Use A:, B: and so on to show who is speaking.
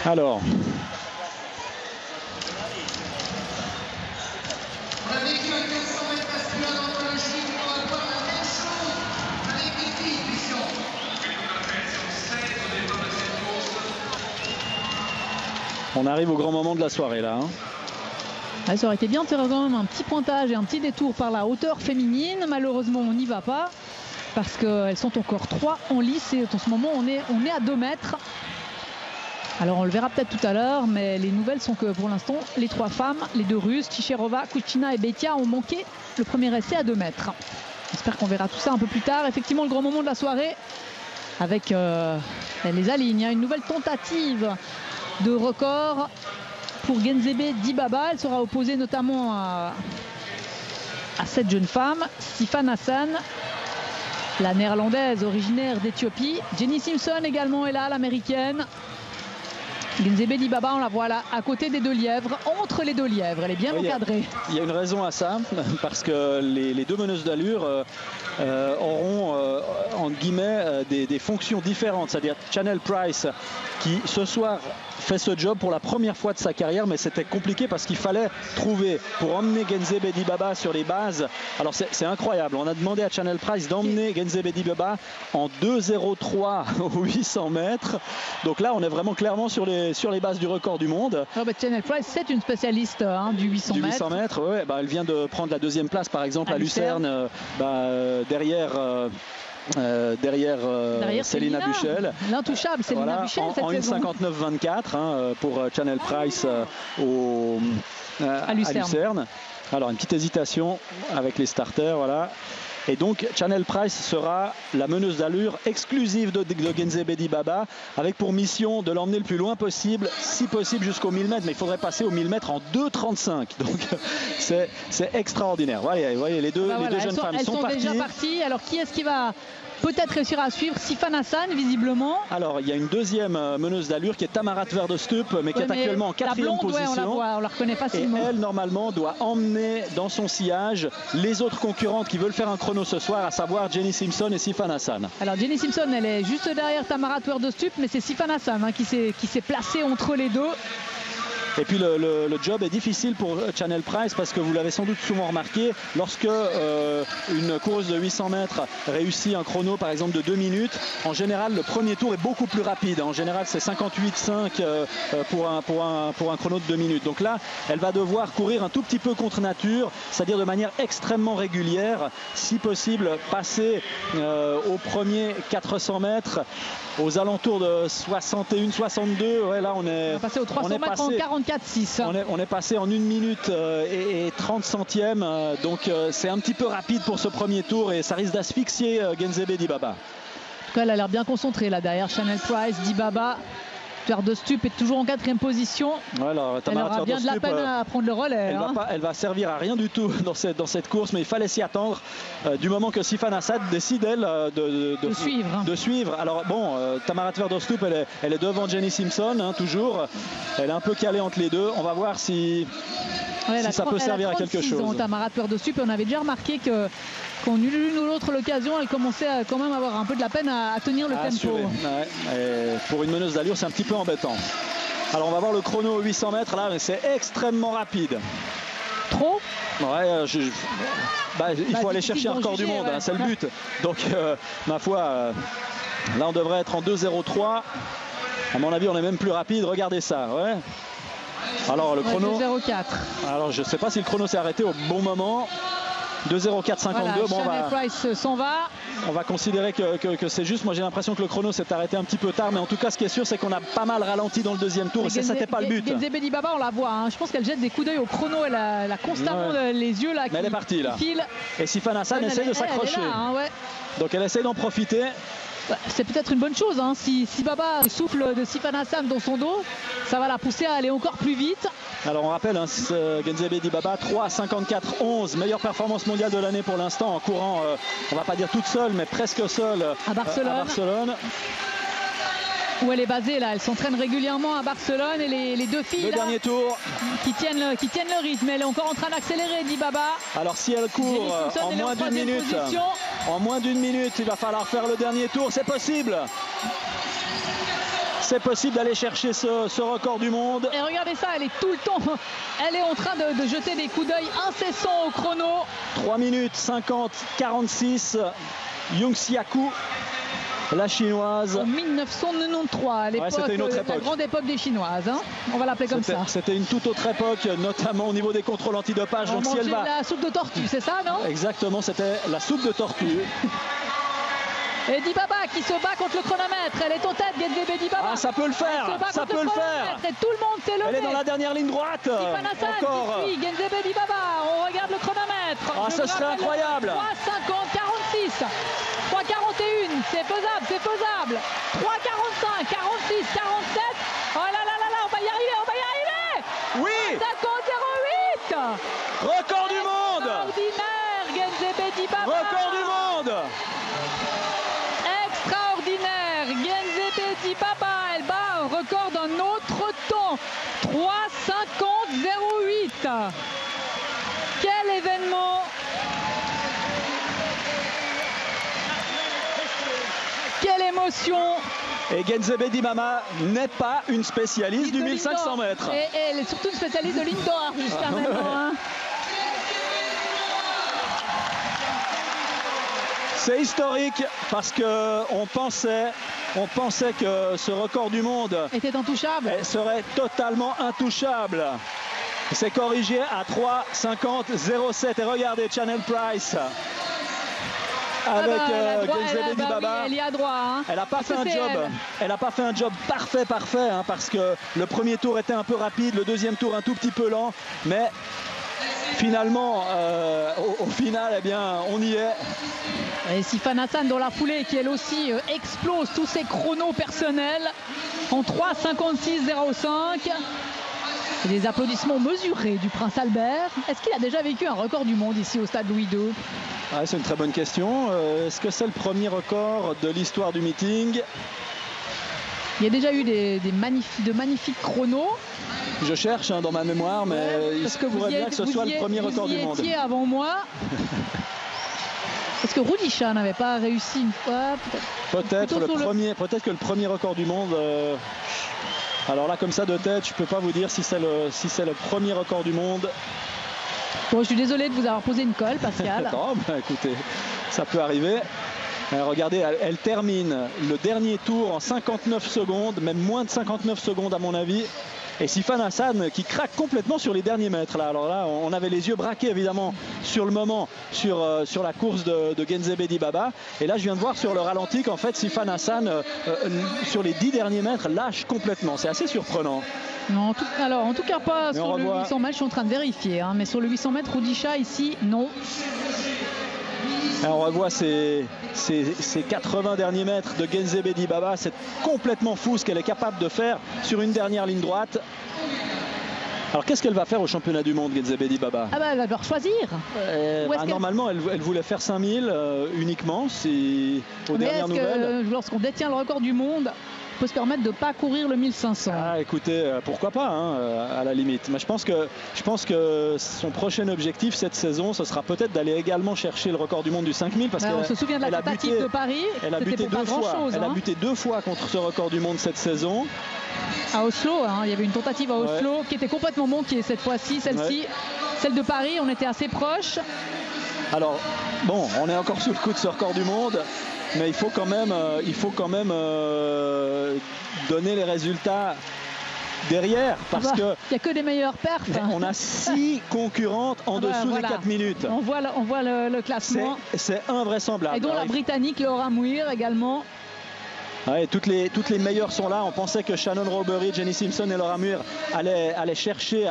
A: Alors. On arrive au grand moment de la soirée là.
B: Ah, ça aurait été bien de faire quand même un petit pointage et un petit détour par la hauteur féminine. Malheureusement, on n'y va pas parce qu'elles sont encore 3 en lice et en ce moment, on est à 2 mètres. Alors, on le verra peut-être tout à l'heure, mais les nouvelles sont que pour l'instant, les 3 femmes, les 2 Russes, Ticherova, Kuchina et Betia, ont manqué le premier essai à 2 mètres. J'espère qu'on verra tout ça un peu plus tard. Effectivement, le grand moment de la soirée avec les alignes. Une nouvelle tentative de record pour Genzebe Dibaba. Elle sera opposée notamment à cette jeune femme, Sifan Hassan, la néerlandaise originaire d'Éthiopie. Jenny Simpson également est là, l'américaine. Genzebe Dibaba, on la voit là, à côté des 2 lièvres, entre les 2 lièvres. Elle est bien encadrée.
A: Il y a une raison à ça, parce que les 2 meneuses d'allure auront, entre guillemets, des fonctions différentes. C'est-à-dire Chanel Price, qui ce soir fait ce job pour la première fois de sa carrière, mais c'était compliqué parce qu'il fallait trouver pour emmener Genzebe Dibaba sur les bases. Alors c'est incroyable, on a demandé à Chanel Price d'emmener Genzebe Dibaba en 2,03 aux 800 mètres. Donc là, on est vraiment clairement sur les bases du record du monde.
B: Chanel Price, c'est une spécialiste du 800 mètres.
A: Du 800 mètres, ouais, elle vient de prendre la 2e place par exemple à Lucerne, derrière Célina Buchel.
B: L'intouchable Célina Buchel
A: en 1,59,24 pour Chanel Price à Lucerne. Alors une petite hésitation avec les starters, voilà. Et donc Chanel Price sera la meneuse d'allure exclusive de Genzebe Dibaba, avec pour mission de l'emmener le plus loin possible, si possible jusqu'au 1000 mètres, mais il faudrait passer au 1000 mètres en 2,35. Donc c'est extraordinaire. Vous voyez les deux jeunes femmes sont parties.
B: Déjà parties. Alors qui est-ce qui va peut-être réussir à suivre? Sifan Hassan, visiblement.
A: Alors il y a une 2e meneuse d'allure qui est Tamara Tverdostup, mais qui est actuellement en 4e position.
B: On la reconnaît facilement.
A: Et elle normalement doit emmener dans son sillage les autres concurrentes qui veulent faire un chrono ce soir, à savoir Jenny Simpson et Sifan Hassan.
B: Alors Jenny Simpson, elle est juste derrière Tamara Tverdostup, mais c'est Sifan Hassan qui s'est placé entre les 2.
A: Et puis le job est difficile pour Chanel Price parce que vous l'avez sans doute souvent remarqué, lorsque une coureuse de 800 mètres réussit un chrono par exemple de 2 minutes, en général le premier tour est beaucoup plus rapide. En général c'est 58,5 pour un chrono de 2 minutes. Donc là elle va devoir courir un tout petit peu contre nature, c'est-à-dire de manière extrêmement régulière, si possible passer au premier 400 mètres aux alentours de 61-62. Ouais, là on est
B: passé aux 300 mètres en 44,6.
A: On est passé en 1 minute et 30 centièmes. Donc c'est un petit peu rapide pour ce premier tour et ça risque d'asphyxier Genzebe Dibaba.
B: En tout cas, elle a l'air bien concentrée là derrière Chanel Price. Dibaba, Tverdostup est toujours en 4e position.
A: Alors,
B: elle aura bien de la peine à prendre le relais.
A: Elle va servir à rien du tout dans cette course, mais il fallait s'y attendre du moment que Sifan Hassan décide elle de suivre. Alors bon, Tamara Tverdostup elle est devant Jenny Simpson toujours. Elle est un peu calée entre les deux. On va voir si ça peut servir à quelque chose.
B: Tamara Tverdostup, on avait déjà remarqué que qu'en l'une ou l'autre l'occasion, elle commençait à quand même avoir un peu de la peine à tenir le tempo.
A: Ouais, pour une meneuse d'allure, c'est un petit peu embêtant. Alors on va voir le chrono 800 mètres là, mais c'est extrêmement rapide.
B: Trop ?
A: Ouais, il faut aller chercher un record du monde, c'est le but. Donc ma foi, là on devrait être en 2,03. À mon avis, on est même plus rapide. Regardez ça. Ouais. Alors le chrono.
B: 2,04.
A: Alors je sais pas si le chrono s'est arrêté au bon moment. 2,04,52.
B: Voilà, bon, Price s'en va.
A: On va considérer que c'est juste. Moi j'ai l'impression que le chrono s'est arrêté un petit peu tard, mais en tout cas ce qui est sûr c'est qu'on a pas mal ralenti dans le 2e tour, et ça c'était pas le but.
B: Genzebe Dibaba, on la voit, je pense qu'elle jette des coups d'œil au chrono, elle a constamment les yeux là.
A: Mais elle est partie là. Et Sifan Hassan essaie de s'accrocher. Donc elle essaie d'en profiter.
B: C'est peut-être une bonne chose, si Baba souffle de Sifan Hassan dans son dos, ça va la pousser à aller encore plus vite.
A: Alors on rappelle, Genzebe Dibaba 3,54,11, meilleure performance mondiale de l'année pour l'instant en courant, on va pas dire toute seule, mais presque seule
B: à Barcelone. Où elle est basée là, elle s'entraîne régulièrement à Barcelone, et les 2 filles
A: dernier tour
B: qui tiennent le rythme. Elle est encore en train d'accélérer, Dibaba.
A: Alors si elle court en moins d'1 minute, il va falloir faire le dernier tour, c'est possible. c'est possible d'aller chercher ce record du monde.
B: Et regardez ça, elle est tout le temps, elle est en train de jeter des coups d'œil incessants au chrono.
A: 3 minutes 50-46, Young Siaku, la chinoise.
B: En 1993, à l'époque, la grande époque des Chinoises, hein, on va l'appeler comme ça.
A: C'était une toute autre époque, notamment au niveau des contrôles antidopage.
B: Donc si elle va... la soupe de tortue, c'est ça, non?
A: Exactement, c'était la soupe de tortue.
B: Et Dibaba qui se bat contre le chronomètre. Elle est en tête, Genzebe Dibaba.
A: Ah, ça peut le faire, ça peut le faire.
B: Et tout le monde s'est levé.
A: Elle est dans la dernière ligne droite.
B: Sifan Hassan qui suit Genzebe Dibaba. On regarde le chronomètre.
A: Ah, ce serait incroyable.
B: 3,50, 46. 3,41. C'est faisable, c'est faisable. 3,45, 46, 47. Oh là là là là, on va y arriver, on va y arriver.
A: Oui.
B: 50,08.
A: Record du monde.
B: Extraordinaire, Genzebe Dibaba.
A: Record du monde.
B: Extraordinaire, Genzebe Dibaba, elle bat un record d'un autre temps, 3,50,08. Quel événement! Quelle émotion!
A: Et Genzebe Dibaba n'est pas une spécialiste du 1500 mètres.
B: Et elle est surtout une spécialiste de l'indoor jusqu'à maintenant. Hein.
A: C'est historique parce qu'on pensait que ce record du monde
B: était intouchable.
A: Serait totalement intouchable. C'est corrigé à 3,50,07. Et regardez Chanel Price avec Genzebe Dibaba.
B: Elle y a droit. Hein.
A: Elle n'a pas fait un job. Elle n'a pas fait un job parfait, hein, parce que le premier tour était un peu rapide, le deuxième tour un tout petit peu lent, mais finalement, au final, eh bien, on y est.
B: Et Sifan Hassan dans la foulée qui elle aussi explose tous ses chronos personnels en 3,56,05. Des applaudissements mesurés du Prince Albert. Est-ce qu'il a déjà vécu un record du monde ici au stade Louis II?
A: C'est une très bonne question. Est-ce que c'est le premier record de l'histoire du meeting?
B: Il y a déjà eu de magnifiques chronos.
A: Je cherche dans ma mémoire, mais il pourrait bien que ce soit le premier record du monde.
B: Vous y étiez avant moi. Est-ce que Rudisha n'avait pas réussi une fois?
A: Peut-être que le premier record du monde. Alors là, comme ça de tête, je peux pas vous dire si c'est le premier record du monde.
B: Bon, je suis désolé de vous avoir posé une colle, Pascal.
A: Non, écoutez, ça peut arriver. Regardez, elle termine le dernier tour en 59 secondes, même moins de 59 secondes à mon avis. Et Sifan Hassan qui craque complètement sur les derniers mètres. Là. Alors là, on avait les yeux braqués évidemment sur le moment, sur la course de Genzebe Dibaba. Et là, je viens de voir sur le ralenti qu'en fait, Sifan Hassan, sur les 10 derniers mètres, lâche complètement. C'est assez surprenant.
B: Non, en tout cas pas sur le 800 mètres, je suis en train de vérifier. Hein, mais sur le 800 mètres, Rudisha ici, non.
A: Alors on revoit ces 80 derniers mètres de Genzebe Dibaba. C'est complètement fou ce qu'elle est capable de faire sur une dernière ligne droite. Alors qu'est-ce qu'elle va faire au championnat du monde, Genzebe Dibaba?
B: Elle va devoir choisir.
A: Normalement, elle voulait faire 5000 uniquement, aux dernières nouvelles.
B: Lorsqu'on détient le record du monde, on peut se permettre de ne pas courir le 1500.
A: Écoutez, pourquoi pas, hein, à la limite. Mais je pense que son prochain objectif cette saison, ce sera peut-être d'aller également chercher le record du monde du 5000. Parce
B: on se souvient de la tentative de Paris.
A: Elle a buté deux fois. Elle a buté 2 fois contre ce record du monde cette saison.
B: À Oslo, il y avait une tentative à Oslo qui était complètement manquée cette fois-ci. Celle-ci, celle de Paris, on était assez proche.
A: Alors, bon, on est encore sous le coup de ce record du monde. Mais il faut quand même donner les résultats derrière parce que
B: il n'y a que des meilleures perfs.
A: On a 6 concurrentes en dessous des 4 minutes.
B: On voit le classement.
A: C'est invraisemblable.
B: Et dont la Britannique Laura Muir également.
A: Toutes les meilleures sont là. On pensait que Shannon Roberry, Jenny Simpson et Laura Muir allaient chercher